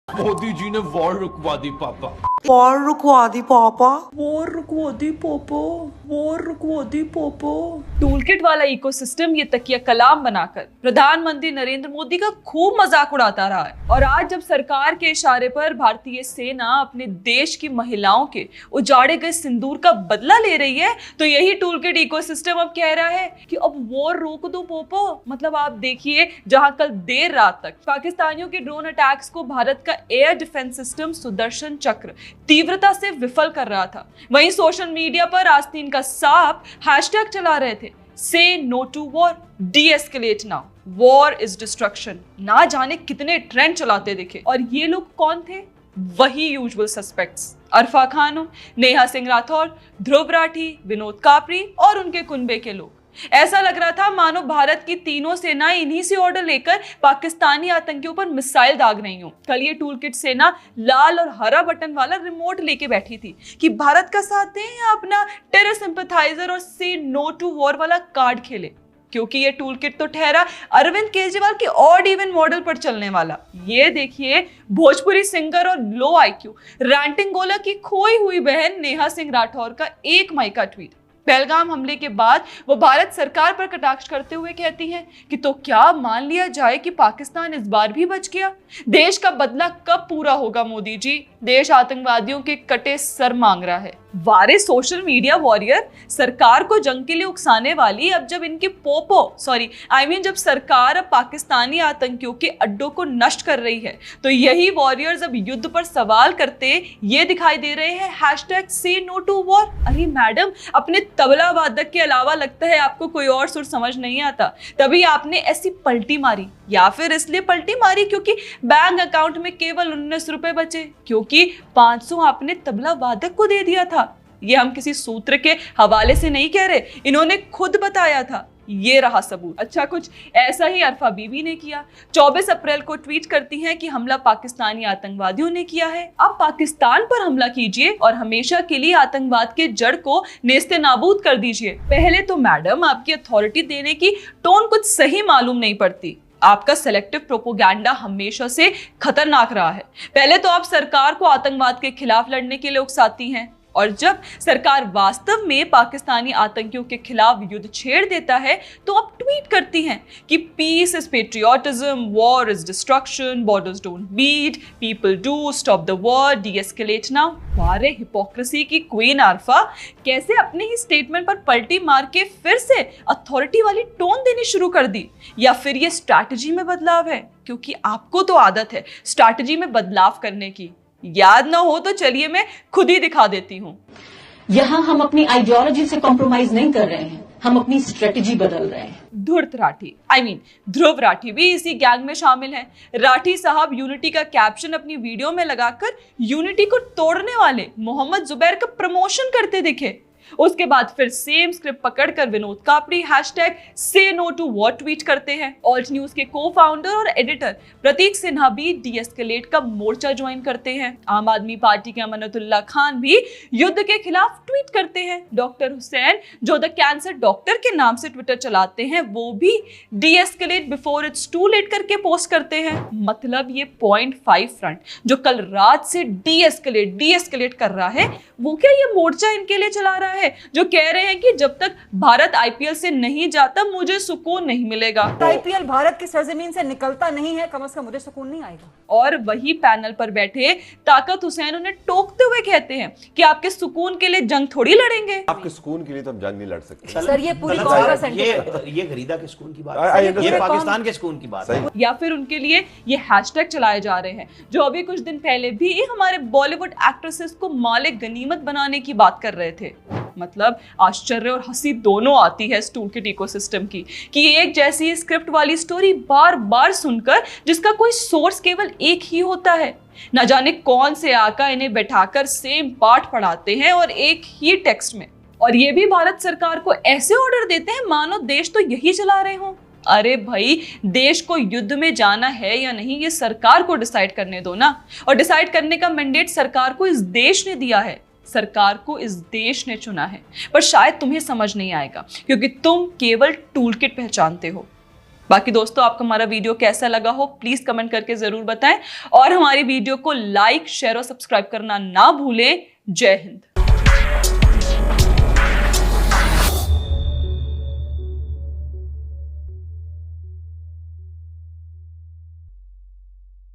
मोदी जी ने वॉर रुकवा दी पापा। वॉर रुकवा दी पापा। वॉर रुकवा दी पोपो। वॉर रुकवा दी पोपो। टूलकिट वाला इकोसिस्टम ये तकिया कलाम बनाकर प्रधानमंत्री नरेंद्र मोदी का खूब मजाक उड़ाता रहा है। और आज जब सरकार के इशारे पर भारतीय सेना अपने देश की महिलाओं के उजाड़े गए सिंदूर का बदला ले रही है, तो यही टूलकिट इकोसिस्टम अब कह रहा है कि अब वॉर रोक दो पोपो। मतलब आप देखिए, जहां कल देर रात तक पाकिस्तानियों के ड्रोन अटैक्स को भारत का एयर डिफेंस सिस्टम सुदर्शन चक्र तीव्रता से विफल कर रहा था, वहीं सोशल मीडिया पर आस्तीन का सांप हैशटैग चला रहे थे, say no to war, de-escalate now, war is destruction. ना जाने कितने ट्रेंड चलाते दिखे। और ये लोग कौन थे? वही यूजुअल सस्पेक्ट्स, अरफा खान, नेहा सिंह राठौर, ध्रुव राठी, विनोद कापरी और उनके कुनबे के लोग। ऐसा लग रहा था मानो भारत की तीनों सेनाएं इन्हीं से ऑर्डर लेकर पाकिस्तानी आतंकियों पर मिसाइल दाग रही हूं। कल ये टूलकिट सेना लाल और हरा बटन वाला रिमोट लेके बैठी थी कि भारत का साथ दें या अपना टेरर सिंपैथाइजर और से नो टू वॉर वाला कार्ड खेले, क्योंकि ये टूलकिट तो ठहरा अरविंद केजरीवाल के ऑड इवन मॉडल पर चलने वाला। ये देखिए, भोजपुरी सिंगर और लो आईक्यू रैंटिंग गोला की खोई हुई बहन नेहा सिंह राठौर का एक माइका ट्वीट। पहलगाम हमले के बाद वो भारत सरकार पर कटाक्ष करते हुए कहती हैं कि तो क्या मान लिया जाए कि पाकिस्तान इस बार भी बच गया? देश का बदला कब पूरा होगा मोदी जी? देश आतंकवादियों के कटे सर मांग रहा है। वारे सोशल मीडिया वॉरियर, सरकार को जंग के लिए उकसाने वाली अब जब इनके जब सरकार अब पाकिस्तानी आतंकियों के अड्डों को नष्ट कर रही है, तो यही वॉरियर्स अब युद्ध पर सवाल करते ये दिखाई दे रहे हैं, हैशटैग से नो टू वॉर। अरे मैडम, अपने तबला वादक के अलावा लगता है आपको कोई और सुर समझ नहीं आता, तभी आपने ऐसी पलटी मारी। या फिर इसलिए पलटी मारी क्योंकि बैंक अकाउंट में केवल 19 रुपए बचे, क्योंकि 500 आपने तबला वादक को दे दिया था। ये हम किसी सूत्र के हवाले से नहीं कह रहे, इन्होंने खुद बताया था। ये रहा सबूत। अच्छा, कुछ ऐसा ही अरफा बीबी ने किया। 24 अप्रैल को ट्वीट करती हैं कि हमला पाकिस्तानी आतंकवादियों ने किया है। अब पाकिस्तान पर हमला कीजिए और हमेशा के लिए आतंकवाद के जड़ को नेस्ते नाबूद कर दीजिए। पहले तो मैडम, आपकी अथॉरिटी देने की टोन कुछ सही मालूम नहीं पड़ती। आपका सेलेक्टिव प्रोपोगंडा हमेशा से खतरनाक रहा है। पहले तो आप सरकार को आतंकवाद के खिलाफ लड़ने के लिए उकसाती हैं, और जब सरकार वास्तव में पाकिस्तानी आतंकियों के खिलाफ युद्ध छेड़ देता है, तो आप ट्वीट करती हैं कि peace is patriotism, war is destruction, borders don't beat, people do, stop the war, de-escalate now। वारे हिपोक्रेसी की क्वीन अरफा, कैसे अपने ही स्टेटमेंट पर पलटी मार के फिर से अथॉरिटी वाली टोन देनी शुरू कर दी? या फिर ये स्ट्रैटेजी में बदलाव है? क्योंकि आपको तो आदत है स्ट्रैटेजी में बदलाव करने की। याद ना हो तो चलिए मैं खुद ही दिखा देती हूँ। यहाँ हम अपनी आइडियोलॉजी से कॉम्प्रोमाइज नहीं कर रहे हैं, हम अपनी स्ट्रेटेजी बदल रहे हैं। धुर्त राठी, ध्रुव राठी भी इसी गैंग में शामिल हैं। राठी साहब यूनिटी का कैप्शन अपनी वीडियो में लगाकर यूनिटी को तोड़ने वाले मोहम्मद जुबैर का प्रमोशन करते दिखे। उसके बाद फिर सेम स्क्रिप्ट पकड़कर विनोद कापड़ी हैशटैग से नो टू वॉर ट्वीट करते हैं। ऑल्ट न्यूज के को फाउंडर और एडिटर प्रतीक सिन्हा भी de-escalate का मोर्चा ज्वाइन करते हैं। आम आदमी पार्टी के अमानतुल्लाह खान भी युद्ध के खिलाफ ट्वीट करते हैं। डॉक्टर हुसैन, जो द कैंसर डॉक्टर के नाम से ट्विटर चलाते हैं, वो भी de-escalate before it's too late करके पोस्ट करते हैं। मतलब ये .5 फ्रंट जो कल रात से de-escalate कर रहा है, वो क्या ये मोर्चा इनके लिए चला रहा है, जो कह रहे हैं कि जब तक भारत आईपीएल से नहीं जाता मुझे सुकून नहीं मिलेगा। आईपीएल भारत की सरजमीन से निकलता नहीं है, कम से कम मुझे सुकून नहीं आएगा। और वही पैनल पर बैठे ताकत हुसैन उन्हें टोकते हुए कहते हैं कि आपके सुकून के लिए जंग थोड़ी लड़ेंगे। आपके सुकून के लिए तो हम जंग नहीं लड़ सकते सर, ये पूरी कौम का सेंटिमेंट है। ये गरीदा के सुकून की बात है, ये पाकिस्तान के सुकून की बात है। या फिर उनके लिए ये हैशटैग चलाए जा रहे हैं, जो अभी कुछ दिन पहले भी हमारे बॉलीवुड एक्ट्रेसेस को माले गनीमत बनाने की बात कर रहे थे। मतलब आश्चर्य और हंसी दोनों आती है इस टूलकिट इकोसिस्टम की, कि एक जैसी स्क्रिप्ट वाली स्टोरी बार बार सुनकर, जिसका कोई सोर्स केवल एक ही होता है, न जाने कौन से आका इन्हें बैठाकर सेम पाठ पढ़ाते हैं और एक ही टेक्स्ट में, और ये भी भारत सरकार को ऐसे ऑर्डर देते हैं मानो देश तो यही चला रहे हों। अरे भाई, देश को युद्ध में जाना है या नहीं ये सरकार को डिसाइड करने दो ना। और डिसाइड करने का मैंडेट सरकार को इस देश ने दिया है, सरकार को इस देश ने चुना है। पर शायद तुम्हें समझ नहीं आएगा, क्योंकि तुम केवल टूलकिट पहचानते हो। बाकी दोस्तों, आपको हमारा वीडियो कैसा लगा हो प्लीज कमेंट करके जरूर बताएं और हमारी वीडियो को लाइक, शेयर और सब्सक्राइब करना ना भूलें। जय हिंद।